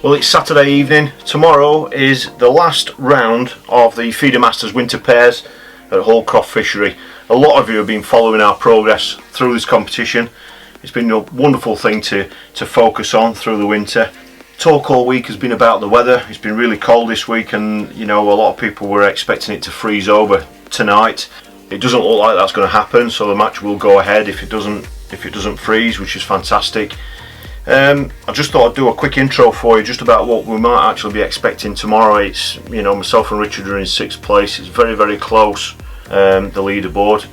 Well, it's Saturday evening. Tomorrow is the last round of the Feeder Masters Winter Pairs at Holcroft Fishery. A lot of you have been following our progress through this competition. It's been a wonderful thing to focus on through the winter. Talk all week has been about the weather. It's been really cold this week, and you know, a lot of people were expecting it to freeze over tonight. It doesn't look like that's going to happen, so the match will go ahead if it doesn't freeze, which is fantastic. I just thought I'd do a quick intro for you just about what we might actually be expecting tomorrow. It's, you know, myself and Richard are in 6th place. It's very, very close, the leaderboard.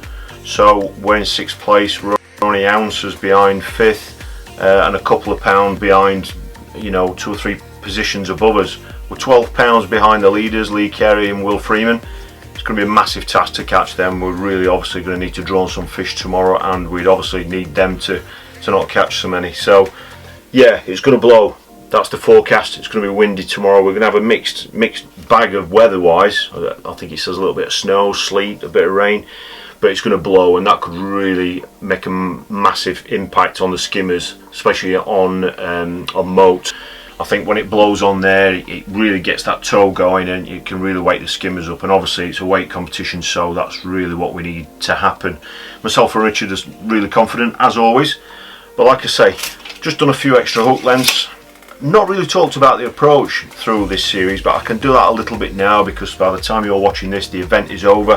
So we're in 6th place. We're only ounces behind 5th, and a couple of pounds behind, you know, 2 or 3 positions above us. We're 12 pounds behind the leaders, Lee Carey and Will Freeman. It's going to be a massive task to catch them. We're really obviously going to need to draw on some fish tomorrow, and we'd obviously need them to not catch so many. So yeah, it's going to blow. That's the forecast. It's going to be windy tomorrow. We're going to have a mixed bag of weather-wise. I think it says a little bit of snow, sleet, a bit of rain, but it's going to blow, and that could really make a massive impact on the skimmers, especially on moat. I think when it blows on there, it really gets that tow going, and it can really wake the skimmers up. And obviously, it's a weight competition, so that's really what we need to happen. Myself and Richard is really confident, as always. But like I say, just done a few extra hook lengths. Not really talked about the approach through this series, but I can do that a little bit now, because by the time you're watching this, the event is over.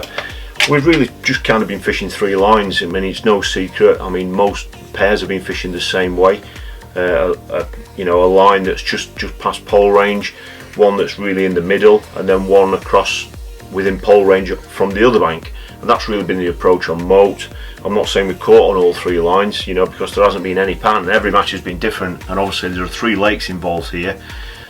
We've really just kind of been fishing 3 lines. I mean, it's no secret. I mean, most pairs have been fishing the same way. You know, a line that's just past pole range, one that's really in the middle, and then one across within pole range from the other bank. And that's really been the approach on moat. I'm not saying we've caught on all 3 lines, you know, because there hasn't been any pattern. Every match has been different, and obviously there are 3 lakes involved here.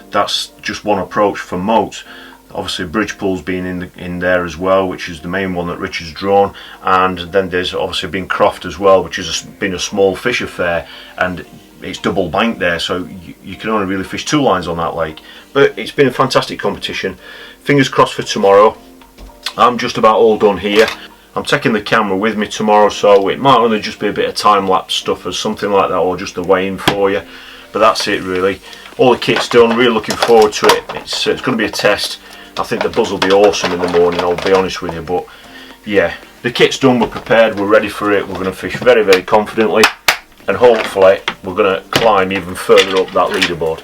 That's just one approach for moat. Obviously Bridgepool's been in there as well, which is the main one that Richard's drawn, and then there's obviously been Croft as well, which has been a small fish affair, and it's double banked there, so you can only really fish 2 lines on that lake. But it's been a fantastic competition. Fingers crossed for tomorrow. I'm just about all done here. I'm taking the camera with me tomorrow, so it might only just be a bit of time-lapse stuff or something like that, or just a weigh-in for you. But that's it really. All the kit's done, really looking forward to it. It's going to be a test. I think the buzz will be awesome in the morning, I'll be honest with you. But yeah, the kit's done, we're prepared, we're ready for it. We're going to fish very, very confidently, and hopefully we're going to climb even further up that leaderboard.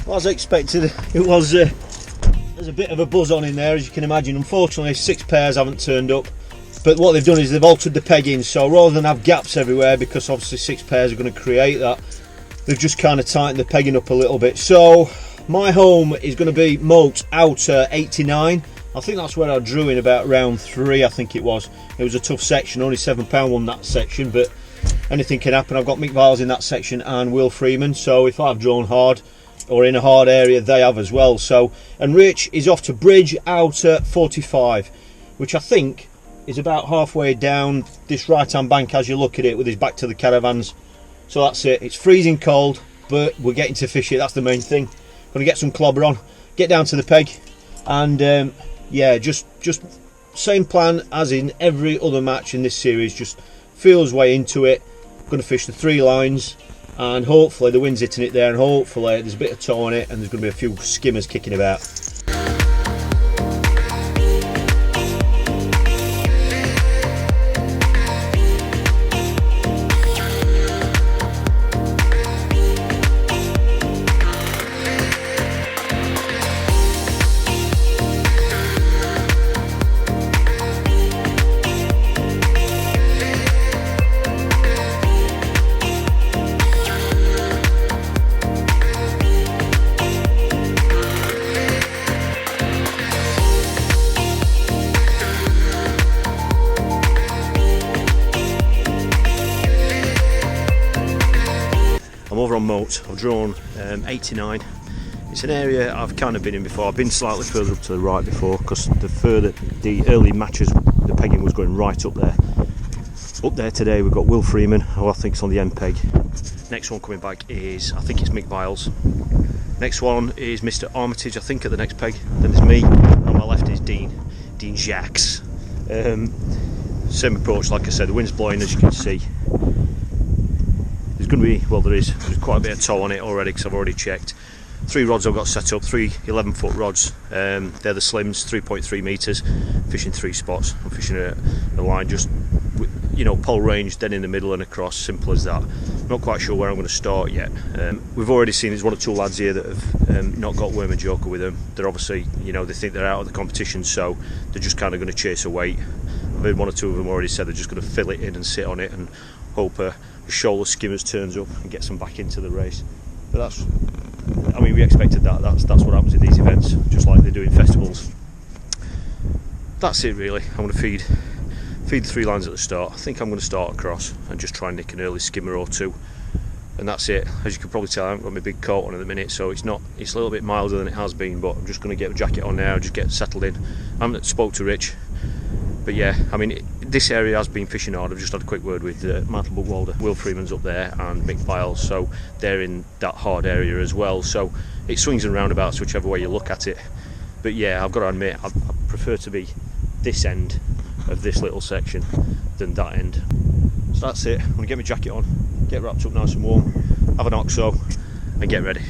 Well, as I expected, it was there's a bit of a buzz on in there, as you can imagine. Unfortunately 6 pairs haven't turned up, but what they've done is they've altered the pegging, so rather than have gaps everywhere, because obviously 6 pairs are going to create that, they've just kind of tightened the pegging up a little bit. So my home is going to be moat outer 89. I think that's where I drew in about round 3, I think it was. It was a tough section, only £7 won that section, but anything can happen. I've got Mick Viles in that section and Will Freeman, so if I've drawn hard or in a hard area, they have as well. So, and Rich is off to Bridge outer 45, which I think is about halfway down this right hand bank as you look at it, with his back to the caravans. So that's it. It's freezing cold, but we're getting to fish it. That's the main thing. Going to get some clobber on, get down to the peg, and yeah, just same plan as in every other match in this series. Just feel his way into it. Going to fish the 3 lines, and hopefully the wind's hitting it there, and hopefully there's a bit of tow on it, and there's going to be a few skimmers kicking about. I'm over on moat. I've drawn 89. It's an area I've kind of been in before. I've been slightly further up to the right before, because the early matches, the pegging was going right up there. Up there today we've got Will Freeman, who I think is on the end peg. Next one coming back is, I think it's Mick Viles. Next one is Mr. Armitage, I think, at the next peg. Then there's me. On my left is Dean Jacks. same approach. Like I said, the wind's blowing, as you can see. There's going to be, well, there's quite a bit of tow on it already, because I've already checked. 3 rods I've got set up, 3 11-foot rods. They're the Slims, 3.3 metres, fishing 3 spots. I'm fishing a line just, you know, pole range, then in the middle and across, simple as that. Not quite sure where I'm going to start yet. We've already seen there's 1 or 2 lads here that have not got worm and joker with them. They're obviously, you know, they think they're out of the competition, so they're just kind of going to chase a weight. I've heard 1 or 2 of them already said they're just going to fill it in and sit on it and hope a shoal of skimmers turns up and gets them back into the race. But that's, I mean, we expected that. That's what happens in these events, just like they do in festivals. That's it really. I'm going to feed the 3 lines at the start. I think I'm going to start across and just try and nick an early skimmer or 2, and that's it. As you can probably tell, I haven't got my big coat on at the minute, so it's a little bit milder than it has been, but I'm just going to get the jacket on now, just get settled in. I haven't spoke to Rich, but yeah, I mean, this area has been fishing hard. I've just had a quick word with Martin Buckwalder. Will Freeman's up there and Mick Biles, so they're in that hard area as well, so it swings and roundabouts whichever way you look at it. But yeah, I've got to admit, I prefer to be this end of this little section than that end. So that's it. I'm going to get my jacket on, get wrapped up nice and warm, have an OXO and get ready.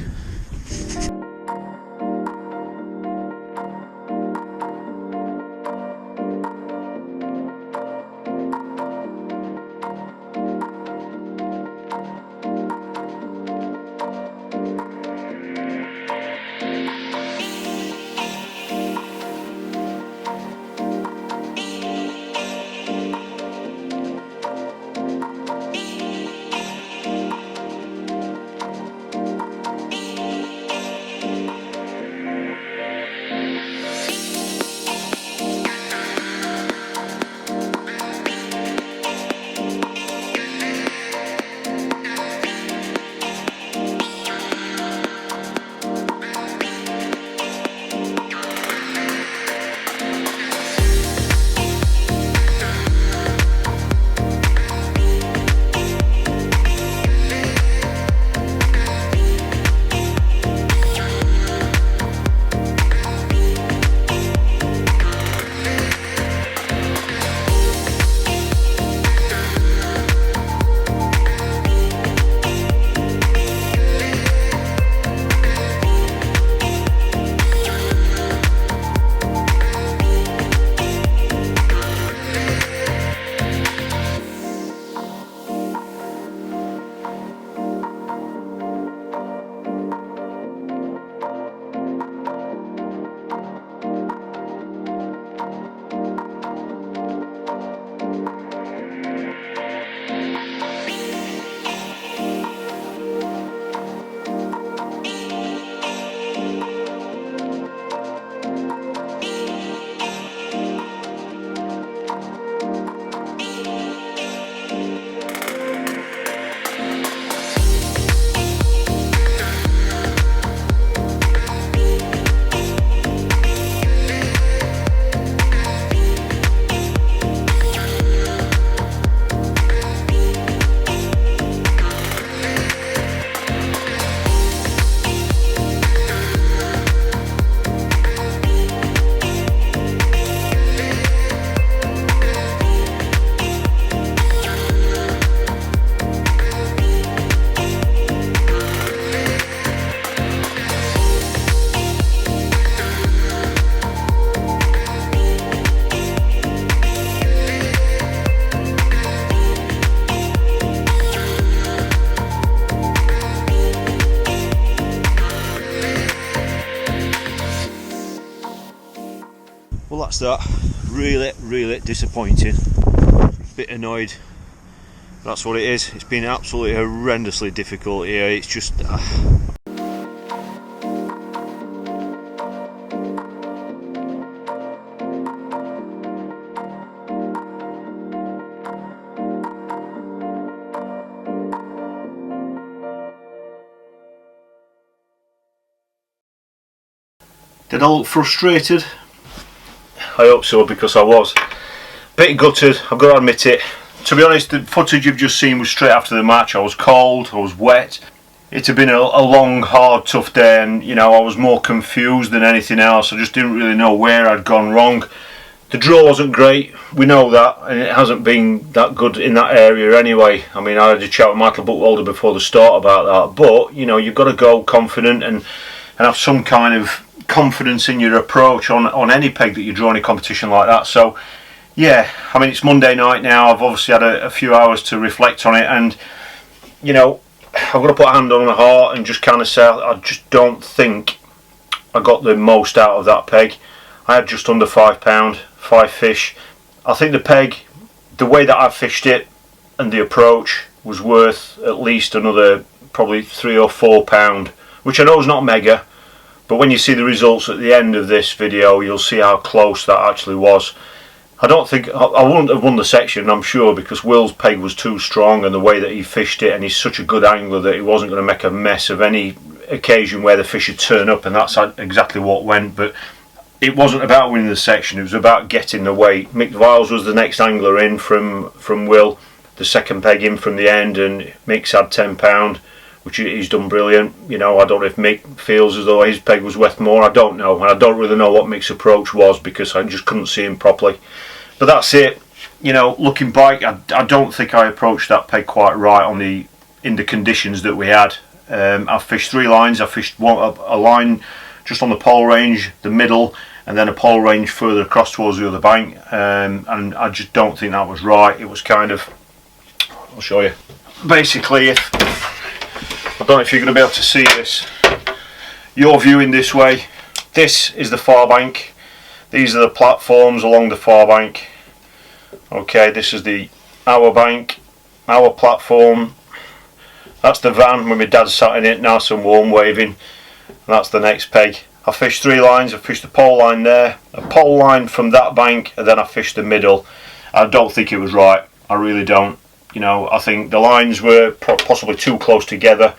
Well, that's that. Really disappointing. Bit annoyed. That's what it is. It's been absolutely horrendously difficult here. It's just Did I look frustrated? I hope so, because I was. Bit gutted, I've got to admit it. To be honest, the footage you've just seen was straight after the match. I was cold, I was wet. It had been a long, hard, tough day, and you know, I was more confused than anything else. I just didn't really know where I'd gone wrong. The draw wasn't great, we know that, and it hasn't been that good in that area anyway. I mean, I had a chat with Michael Buckwalder before the start about that, but you know, you've got to go confident and have some kind of confidence in your approach on any peg that you draw in a competition like that. So yeah, I mean, it's Monday night now. I've obviously had a few hours to reflect on it, and you know, I've got to put a hand on the heart and just kind of say I just don't think I got the most out of that peg. I had just under £5, 5 fish. I think the peg, the way that I fished it and the approach was worth at least another probably £3 or £4, which I know is not mega, but when you see the results at the end of this video, you'll see how close that actually was. I don't think I wouldn't have won the section, I'm sure, because Will's peg was too strong, and the way that he fished it, and he's such a good angler that he wasn't going to make a mess of any occasion where the fish would turn up, and that's exactly what went. But it wasn't about winning the section, it was about getting the weight. Mick Viles was the next angler in from Will, the second peg in from the end, and Mick's had £10, which he's done brilliant. You know, I don't know if Mick feels as though his peg was worth more, I don't know, and I don't really know what Mick's approach was because I just couldn't see him properly. But that's it. You know, looking back, I don't think I approached that peg quite right in the conditions that we had. I fished 3 lines. I fished a line just on the pole range, the middle, and then a pole range further across towards the other bank, and I just don't think that was right. It was kind of, I'll show you. Basically, I don't know if you're going to be able to see this. You're viewing this way. This is the far bank. These are the platforms along the far bank. Okay, this is our bank, our platform. That's the van when my dad sat in it, nice and warm, waving. And that's the next peg. I fished 3 lines. I fished the pole line there, a pole line from that bank, and then I fished the middle. I don't think it was right. I really don't. You know, I think the lines were possibly too close together,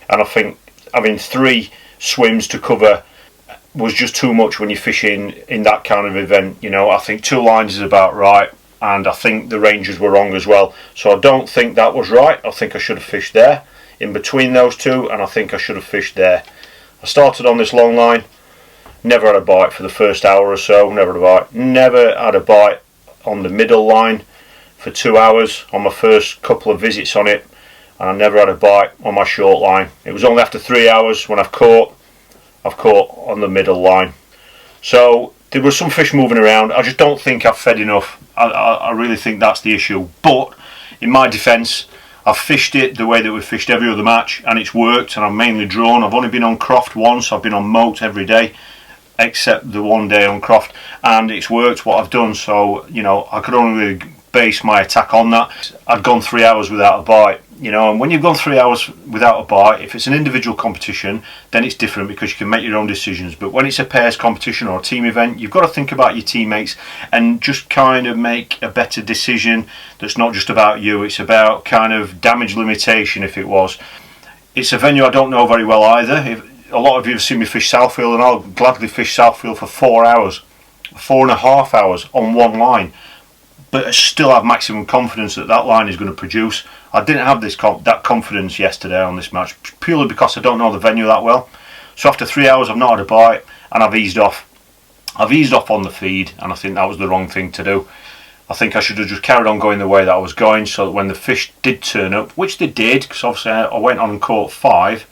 and I think having 3 swims to cover was just too much when you're fishing in that kind of event. You know, I think 2 lines is about right, and I think the ranges were wrong as well. So I don't think that was right. I think I should have fished there, in between those 2, and I think I should have fished there. I started on this long line, never had a bite for the first hour or so, never had a bite on the middle line for 2 hours on my first couple of visits on it, and I never had a bite on my short line. It was only after 3 hours when I've caught on the middle line. So there was some fish moving around. I just don't think I've fed enough. I really think that's the issue. But in my defence, I've fished it the way that we've fished every other match, and it's worked, and I've mainly drawn. I've only been on Croft once. I've been on Moat every day except the one day on Croft, and it's worked what I've done. So you know, I could only really base my attack on that. I'd gone 3 hours without a bite, you know, and when you've gone 3 hours without a bite, if it's an individual competition, then it's different because you can make your own decisions. But when it's a pairs competition or a team event, you've got to think about your teammates and just kind of make a better decision that's not just about you. It's about kind of damage limitation. If it was, it's a venue I don't know very well either. A lot of you have seen me fish Southfield, and I'll gladly fish Southfield for 4 hours, 4.5 hours on one line, but I still have maximum confidence that that line is going to produce. I didn't have that confidence yesterday on this match, purely because I don't know the venue that well. So after 3 hours I've not had a bite, and I've eased off. I've eased off on the feed, and I think that was the wrong thing to do. I think I should have just carried on going the way that I was going, so that when the fish did turn up, which they did, because obviously I went on and caught 5,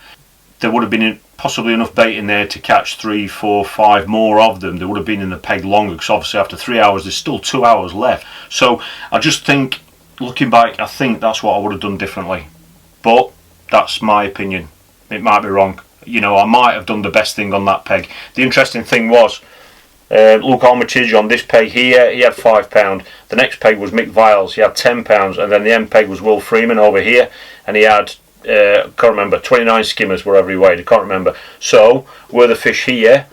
there would have been possibly enough bait in there to catch 3, 4, 5 more of them. They would have been in the peg longer, because obviously after 3 hours there's still 2 hours left. So I just think, looking back, I think that's what I would have done differently. But that's my opinion. It might be wrong. You know, I might have done the best thing on that peg. The interesting thing was, Luke Armitage on this peg here, he had £5. The next peg was Mick Viles, he had £10, and then the end peg was Will Freeman over here, and he had can't remember, 29 skimmers wherever he weighed, I can't remember. So were the fish here,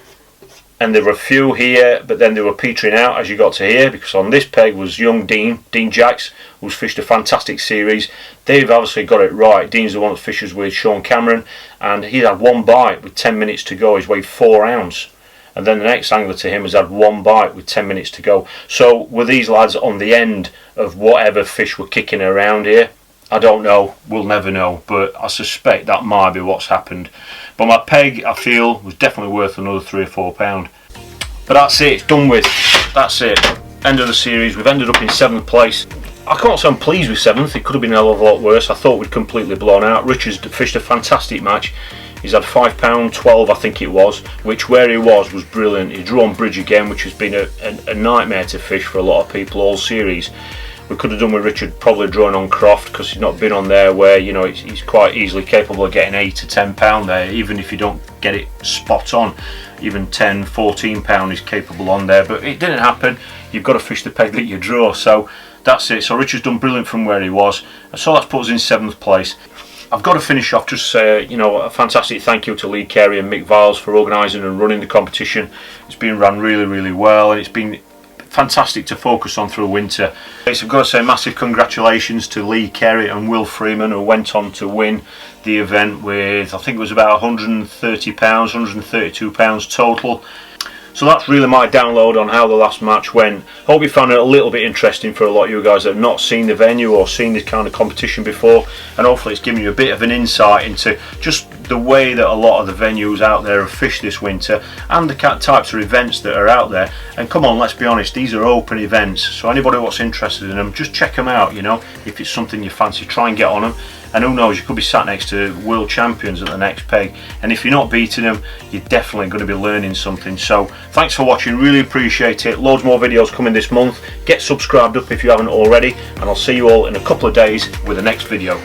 and there were a few here, but then they were petering out as you got to here, because on this peg was young Dean Jacks, who's fished a fantastic series. They've obviously got it right. Dean's the one that fishes with Sean Cameron, and he had 1 bite with 10 minutes to go. He's weighed 4 ounce. And then the next angler to him has had 1 bite with 10 minutes to go. So were these lads on the end of whatever fish were kicking around here? I don't know, we'll never know, but I suspect that might be what's happened. But my peg, I feel, was definitely worth another £3 or £4. But that's it, it's done with. That's it. end of the series. We've ended up in 7th place. I can't say I'm pleased with 7th, it could have been a hell of a lot worse. I thought we'd completely blown out. Richard's fished a fantastic match. He's had £5.12, I think it was, which where he was brilliant. He drew on bridge again, which has been a nightmare to fish for a lot of people all series. We could have done with Richard probably drawing on Croft, because he's not been on there where, you know, he's quite easily capable of getting £8 to £10 there, even if you don't get it spot on. Even £10, £14 is capable on there, but it didn't happen. You've got to fish the peg that you draw, so that's it. So Richard's done brilliant from where he was, so that's put us in 7th place. I've got to finish off just say, you know, a fantastic thank you to Lee Carey and Mick Viles for organising and running the competition. It's been run really, really well, and it's been fantastic to focus on through winter. So I've got to say massive congratulations to Lee Carey and Will Freeman, who went on to win the event with, I think it was about £130, £132 total. So that's really my download on how the last match went. Hope you found it a little bit interesting for a lot of you guys that have not seen the venue or seen this kind of competition before, and hopefully it's given you a bit of an insight into just the way that a lot of the venues out there have fished this winter and the types of events that are out there. And come on, let's be honest, these are open events, so anybody what's interested in them, just check them out. You know, if it's something you fancy, try and get on them. And who knows, you could be sat next to world champions at the next peg, and if you're not beating them, you're definitely going to be learning something. So thanks for watching, really appreciate it. Loads more videos coming this month. Get subscribed up if you haven't already, and I'll see you all in a couple of days with the next video.